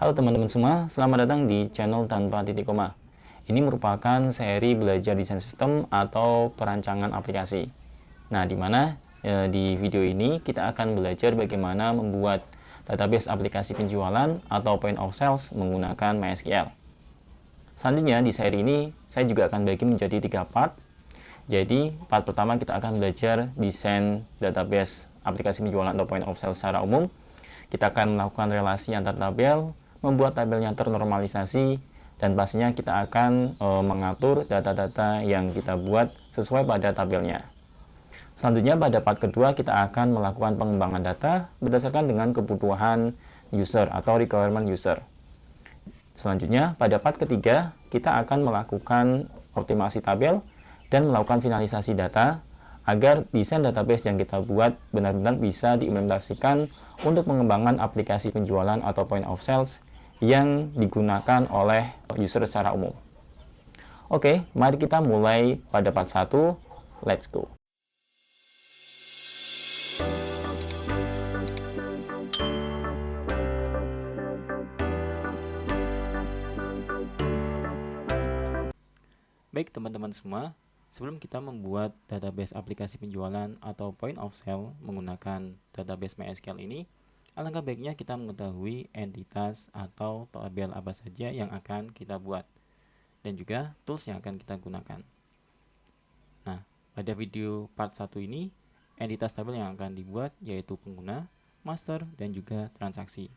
Halo teman-teman semua, selamat datang di channel Tanpa Titik Koma. Ini merupakan seri belajar desain sistem atau perancangan aplikasi. Nah, di mana di video ini kita akan belajar bagaimana membuat database aplikasi penjualan atau point of sales menggunakan MySQL. Selanjutnya di seri ini saya juga akan bagi menjadi 3 part. Jadi, part pertama kita akan belajar desain database aplikasi penjualan atau point of sales secara umum. Kita akan melakukan relasi antar tabel, membuat tabelnya ternormalisasi, dan pastinya kita akan mengatur data-data yang kita buat sesuai pada tabelnya. Selanjutnya pada part kedua kita akan melakukan pengembangan data berdasarkan dengan kebutuhan user atau requirement user. Selanjutnya pada part ketiga kita akan melakukan optimasi tabel dan melakukan finalisasi data agar desain database yang kita buat benar-benar bisa diimplementasikan untuk pengembangan aplikasi penjualan atau point of sales yang digunakan oleh user secara umum. Oke, mari kita mulai pada part 1. Let's go. Baik teman-teman semua, sebelum kita membuat database aplikasi penjualan atau point of sale menggunakan database MySQL ini, alangkah baiknya kita mengetahui entitas atau tabel apa saja yang akan kita buat dan juga tools yang akan kita gunakan. Nah, pada video part 1 ini, entitas tabel yang akan dibuat yaitu pengguna, master, dan juga transaksi.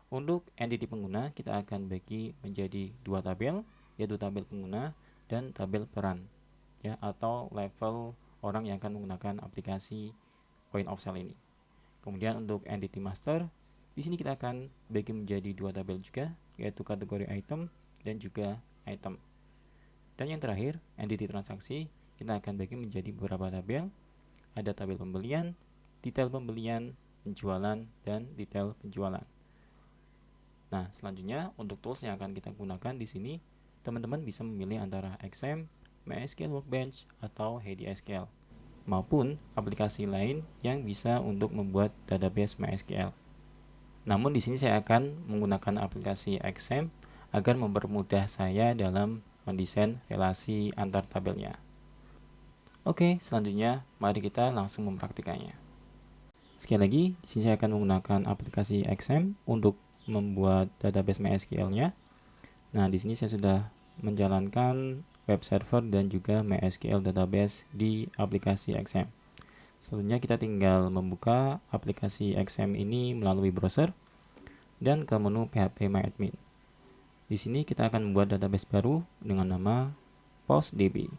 Untuk entity pengguna, kita akan bagi menjadi 2 tabel, yaitu tabel pengguna dan tabel peran, ya, atau level orang yang akan menggunakan aplikasi point of sale ini. Kemudian untuk entity master, di sini kita akan bagi menjadi 2 tabel juga, yaitu kategori item dan juga item. Dan yang terakhir, entity transaksi, kita akan bagi menjadi beberapa tabel. Ada tabel pembelian, detail pembelian, penjualan, dan detail penjualan. Nah, selanjutnya untuk tools yang akan kita gunakan di sini, teman-teman bisa memilih antara XM, MySQL Workbench, atau HDSQL, maupun aplikasi lain yang bisa untuk membuat database MySQL. Namun di sini saya akan menggunakan aplikasi XM agar mempermudah saya dalam mendesain relasi antar tabelnya. Oke, selanjutnya mari kita langsung mempraktikannya. Sekali lagi, di sini saya akan menggunakan aplikasi XM untuk membuat database MySQL-nya. Nah, di sini saya sudah menjalankan web server dan juga MySQL database di aplikasi XM. Selanjutnya kita tinggal membuka aplikasi XM ini melalui browser dan ke menu phpMyAdmin. Di sini kita akan membuat database baru dengan nama PostDB.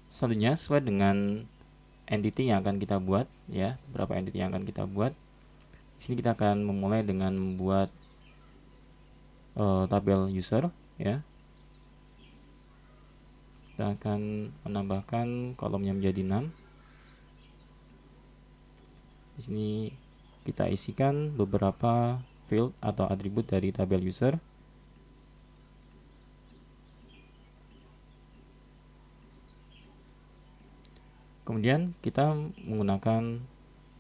Selanjutnya sesuai dengan entity yang akan kita buat, ya, beberapa entity yang akan kita buat. Di sini kita akan memulai dengan membuat tabel user, ya. Kita akan menambahkan kolomnya menjadi 6. Di sini kita isikan beberapa field atau atribut dari tabel user. Kemudian kita menggunakan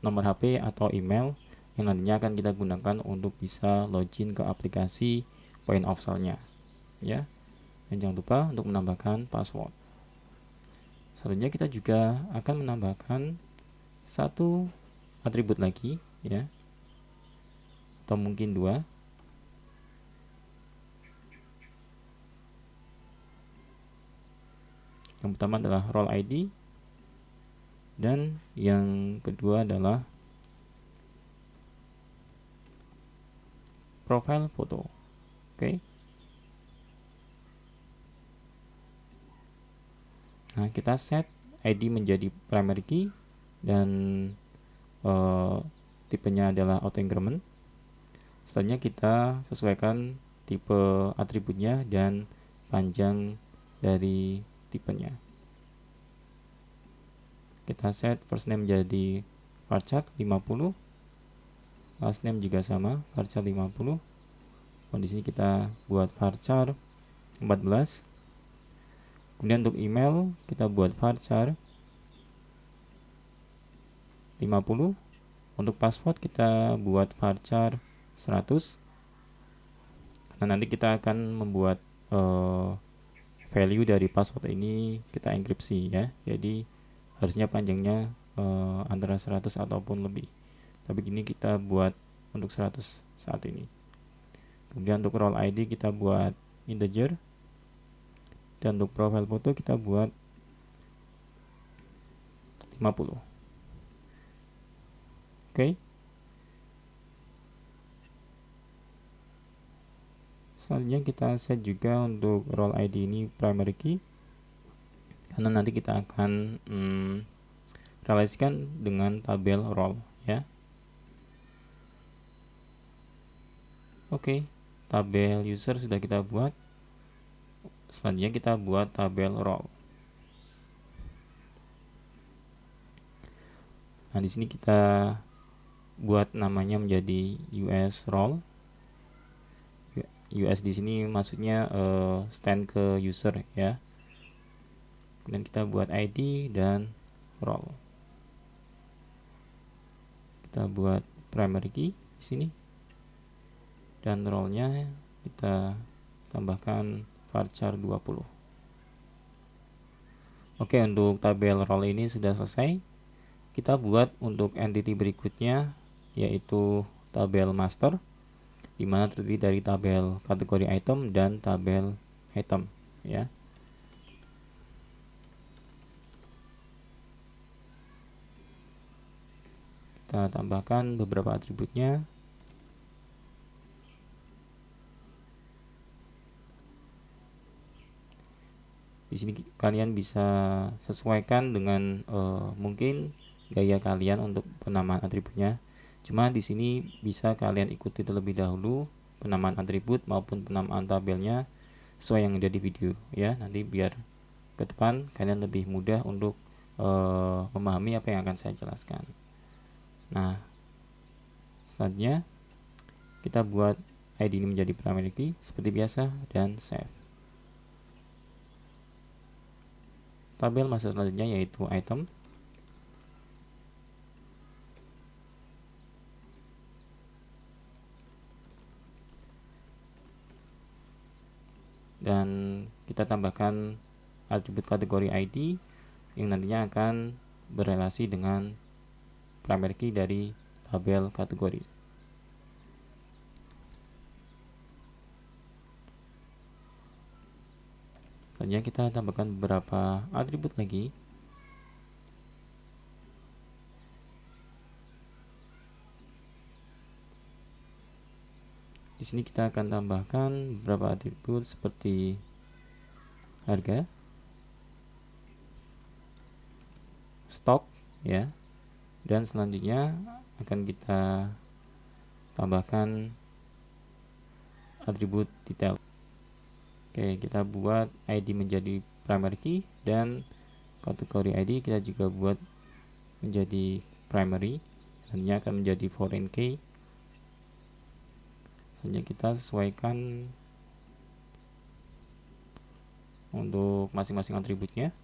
nomor HP atau email yang nantinya akan kita gunakan untuk bisa login ke aplikasi point of sale-nya, ya. Dan jangan lupa untuk menambahkan password. Selanjutnya kita juga akan menambahkan satu atribut lagi, ya, atau mungkin 2. Yang pertama adalah role ID dan yang kedua adalah profile foto. Oke. Nah, kita set ID menjadi primary key dan tipenya adalah auto increment. Selanjutnya kita sesuaikan tipe atributnya dan panjang dari tipenya. Kita set first name menjadi varchar 50, last name juga sama, varchar 50. Dan di sini kita buat varchar 14. Kemudian untuk email kita buat varchar 50. Untuk password kita buat varchar 100. Nah, nanti kita akan membuat value dari password ini kita enkripsi ya. Jadi harusnya panjangnya antara 100 ataupun lebih. Tapi ini kita buat untuk 100 saat ini. Kemudian untuk role ID kita buat integer. Dan untuk profile foto kita buat 50. Oke. Selanjutnya kita set juga untuk role ID ini primary key, karena nanti kita akan relasikan dengan tabel role ya. Oke, tabel user sudah kita buat. Selanjutnya kita buat tabel role. Nah, di sini kita buat namanya menjadi US role. US di sini maksudnya stand ke user ya. Kemudian kita buat ID dan role. Kita buat primary key di sini. Dan role-nya kita tambahkan varchar 20. Oke, untuk tabel role ini sudah selesai. Kita buat untuk entity berikutnya, yaitu tabel master, di mana terdiri dari tabel kategori item dan tabel item ya. Kita tambahkan beberapa atributnya. Di sini kalian bisa sesuaikan dengan mungkin gaya kalian untuk penamaan atributnya. Cuma di sini bisa kalian ikuti terlebih dahulu penamaan atribut maupun penamaan tabelnya sesuai yang ada di video ya. Nanti biar ke depan kalian lebih mudah untuk memahami apa yang akan saya jelaskan. Nah, selanjutnya kita buat ID ini menjadi primary key seperti biasa dan save. Tabel master selanjutnya yaitu item. Dan kita tambahkan atribut kategori ID yang nantinya akan berrelasi dengan primary key dari tabel kategori. Selanjutnya kita tambahkan beberapa atribut lagi. Di sini kita akan tambahkan beberapa atribut seperti harga, stok ya. Dan selanjutnya akan kita tambahkan atribut detail. Oke, kita buat ID menjadi primary key dan kategori ID kita juga buat menjadi primary. Nantinya akan menjadi foreign key. Selanjutnya kita sesuaikan untuk masing-masing atributnya.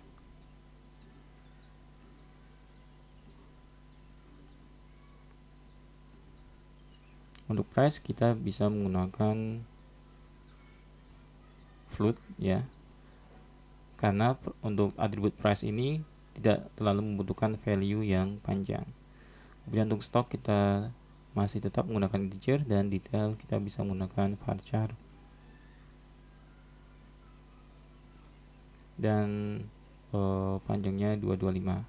Untuk price kita bisa menggunakan float ya, karena untuk atribut price ini tidak terlalu membutuhkan value yang panjang. Kemudian untuk stok kita masih tetap menggunakan integer, dan detail kita bisa menggunakan varchar. Dan panjangnya 225.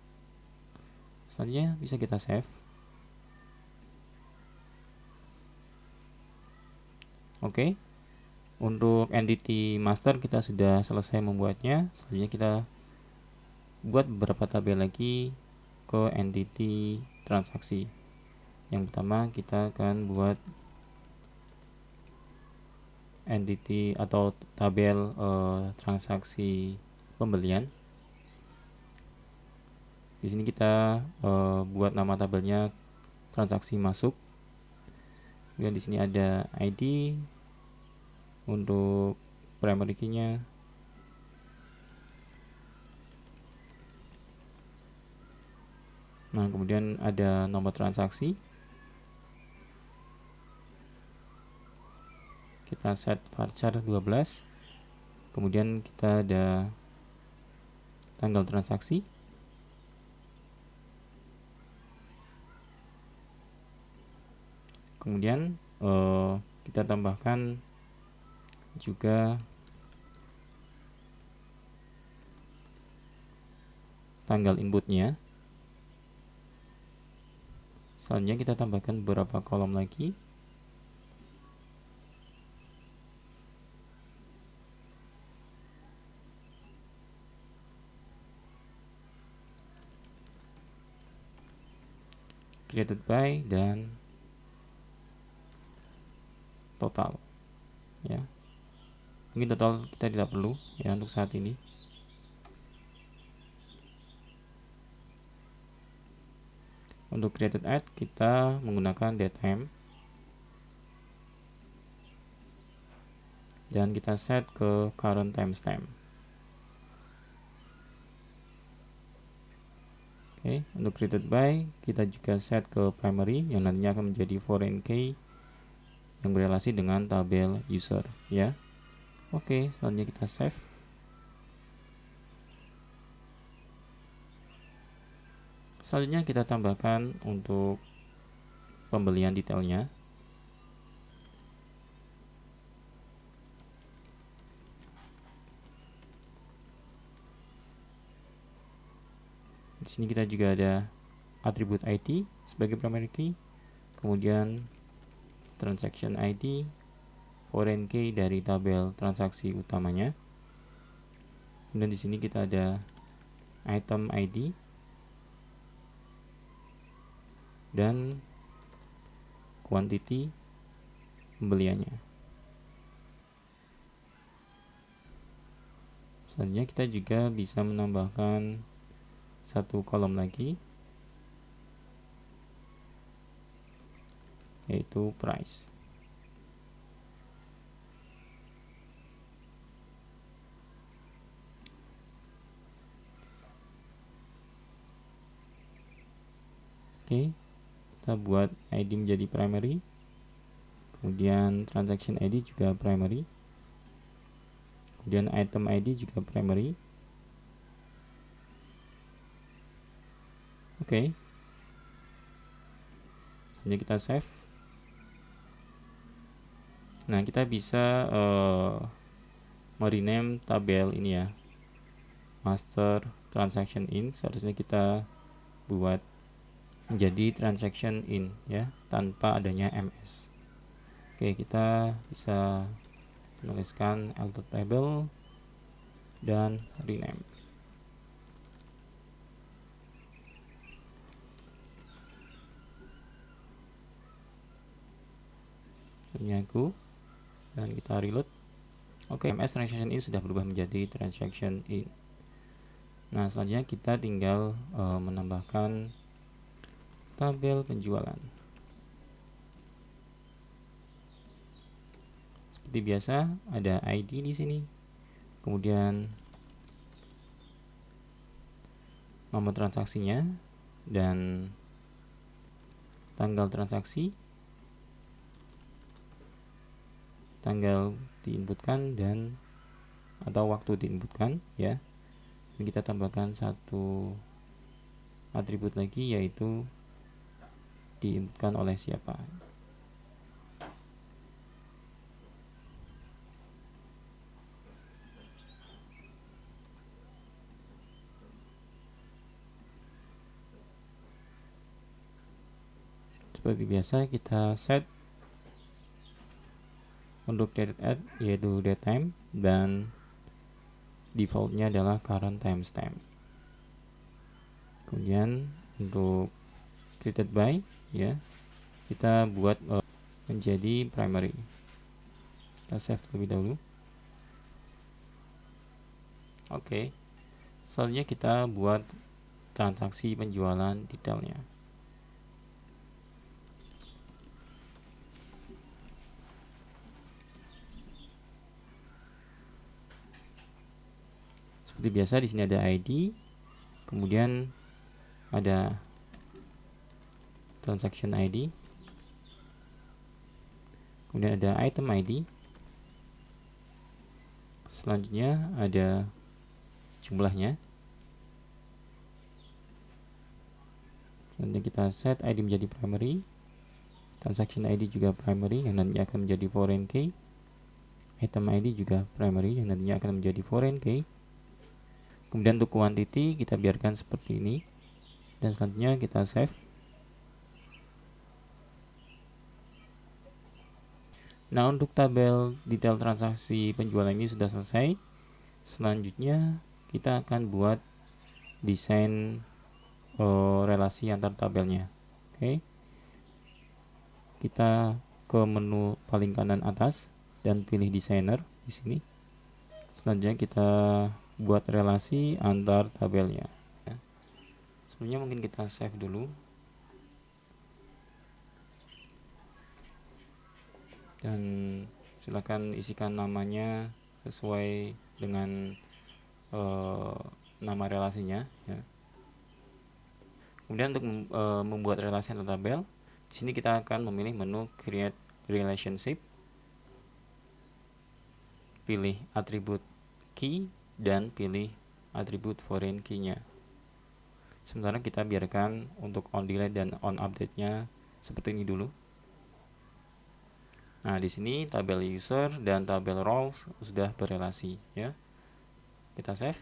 Selanjutnya bisa kita save. Oke. Untuk entity master kita sudah selesai membuatnya. Selanjutnya kita buat beberapa tabel lagi ke entity transaksi. Yang pertama kita akan buat entity atau tabel transaksi pembelian. Di sini kita buat nama tabelnya transaksi masuk. Kemudian di sini ada ID untuk primary key-nya. Nah, kemudian ada nomor transaksi. kita set varchar 12, kemudian kita ada tanggal transaksi, kemudian kita tambahkan juga tanggal inputnya. Selanjutnya kita tambahkan beberapa kolom lagi. Created by dan total, ya. Mungkin total kita tidak perlu ya untuk saat ini. Untuk created at kita menggunakan datetime dan kita set ke current timestamp. Oke, untuk created by kita juga set ke primary yang nantinya akan menjadi foreign key yang berrelasi dengan tabel user, ya. Oke, selanjutnya kita save. Selanjutnya kita tambahkan untuk pembelian detailnya. Di sini kita juga ada atribut ID sebagai primary key, kemudian transaction ID, foreign key dari tabel transaksi utamanya. Kemudian di sini kita ada item ID dan quantity pembeliannya. Selanjutnya kita juga bisa menambahkan satu kolom lagi, yaitu price. Oke, kita buat ID menjadi primary, kemudian transaction ID juga primary, kemudian item ID juga primary. Oke, selanjutnya kita save. Nah, kita bisa merename tabel ini ya, master transaction in. Seharusnya kita buat menjadi transaction in ya, tanpa adanya ms. Oke, kita bisa menuliskan alter table dan rename. Ini aku, dan kita reload. Oke, ms transaction in sudah berubah menjadi transaction in. Nah, selanjutnya kita tinggal menambahkan tabel penjualan. Seperti biasa, ada ID di sini, kemudian nomor transaksinya dan tanggal transaksi, tanggal diinputkan dan atau waktu diinputkan ya. Dan kita tambahkan satu atribut lagi, yaitu diinputkan oleh siapa. Seperti biasa kita set untuk created at yaitu datetime dan defaultnya adalah current timestamp. Kemudian untuk created by ya, kita buat menjadi primary. Kita save terlebih dahulu. Oke, selanjutnya kita buat transaksi penjualan detailnya. Seperti biasa, di sini ada ID, kemudian ada transaction ID, kemudian ada item ID, Selanjutnya ada jumlahnya. Nanti kita set ID menjadi primary, transaction ID juga primary yang nantinya akan menjadi foreign key, item ID juga primary yang nantinya akan menjadi foreign key. Kemudian untuk quantity kita biarkan seperti ini, dan selanjutnya kita save. Nah, untuk tabel detail transaksi penjualan ini sudah selesai. Selanjutnya kita akan buat desain relasi antar tabelnya. Oke. Kita ke menu paling kanan atas dan pilih designer di sini. Selanjutnya kita buat relasi antar tabelnya. Sebelumnya mungkin kita save dulu. Dan silakan isikan namanya sesuai dengan nama relasinya ya. Kemudian untuk membuat relasi antar tabel, di sini kita akan memilih menu create relationship, pilih atribut key dan pilih atribut foreign key-nya. Sementara kita biarkan untuk on delete dan on update-nya seperti ini dulu. Nah, di sini tabel user dan tabel roles sudah berelasi ya. Kita save.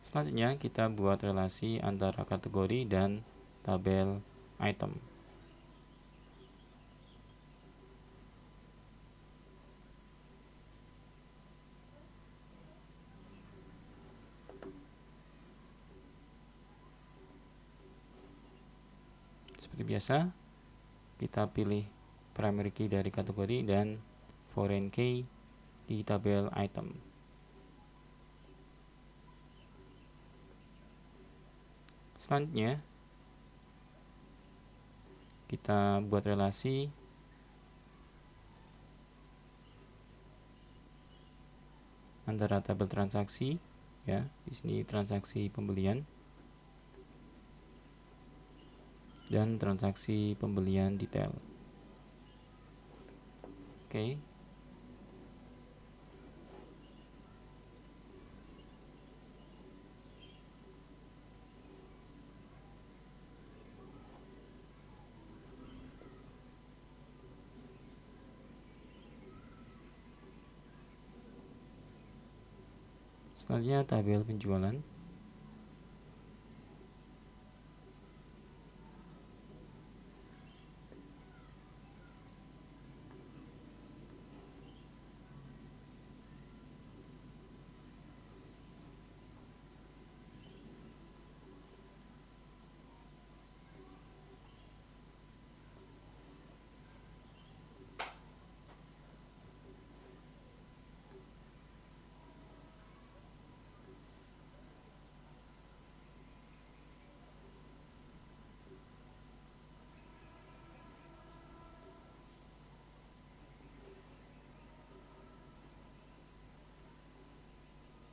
Selanjutnya kita buat relasi antara kategori dan tabel item. Seperti biasa, kita pilih primary key dari kategori dan foreign key di tabel item. Selanjutnya kita buat relasi antara tabel transaksi ya, di sini transaksi pembelian dan transaksi pembelian detail. Oke. Selanjutnya tabel penjualan.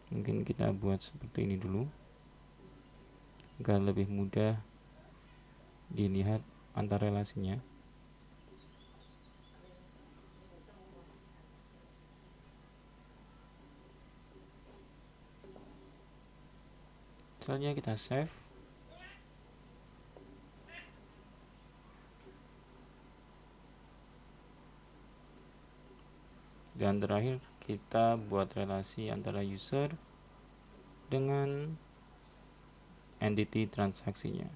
Mungkin kita buat seperti ini dulu agar lebih mudah dilihat antar relasinya. Selanjutnya kita save. Dan terakhir kita buat relasi antara user dengan entity transaksinya.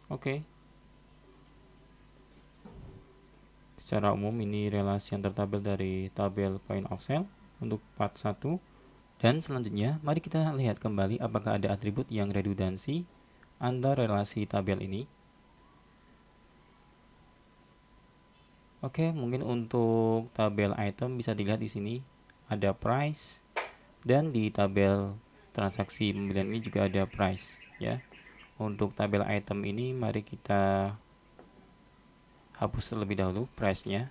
Oke. Secara umum ini relasi antar tabel dari tabel point of sale untuk part 1. Dan selanjutnya mari kita lihat kembali apakah ada atribut yang redundansi antar relasi tabel ini. Oke, mungkin untuk tabel item bisa dilihat di sini ada price, Dan di tabel transaksi pembelian ini juga ada price ya. Untuk tabel item ini mari kita hapus terlebih dahulu price-nya,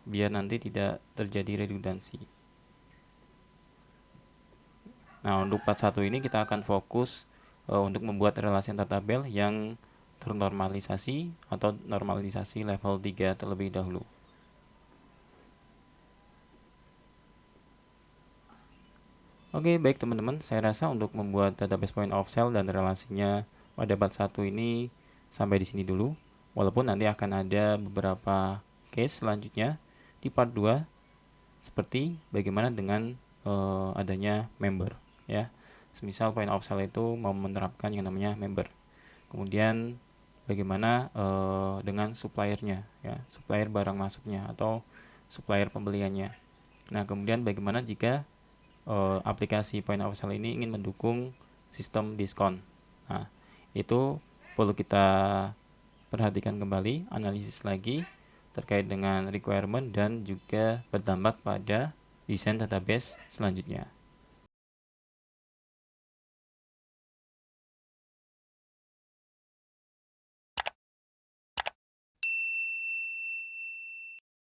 biar nanti tidak terjadi redundansi. Nah, untuk part 1 ini kita akan fokus untuk membuat relasi antar tabel yang ternormalisasi atau normalisasi level 3 terlebih dahulu. Oke, baik teman-teman, saya rasa untuk membuat database point of sale dan relasinya pada part 1 ini sampai di sini dulu. Walaupun nanti akan ada beberapa case selanjutnya di part 2, seperti bagaimana dengan adanya member ya. Semisal point of sale itu mau menerapkan yang namanya member. Kemudian bagaimana dengan suppliernya ya, supplier barang masuknya atau supplier pembeliannya. Nah, kemudian bagaimana jika aplikasi point of sale ini ingin mendukung sistem diskon. Nah, itu perlu kita perhatikan kembali, analisis lagi terkait dengan requirement dan juga berdampak pada desain database selanjutnya.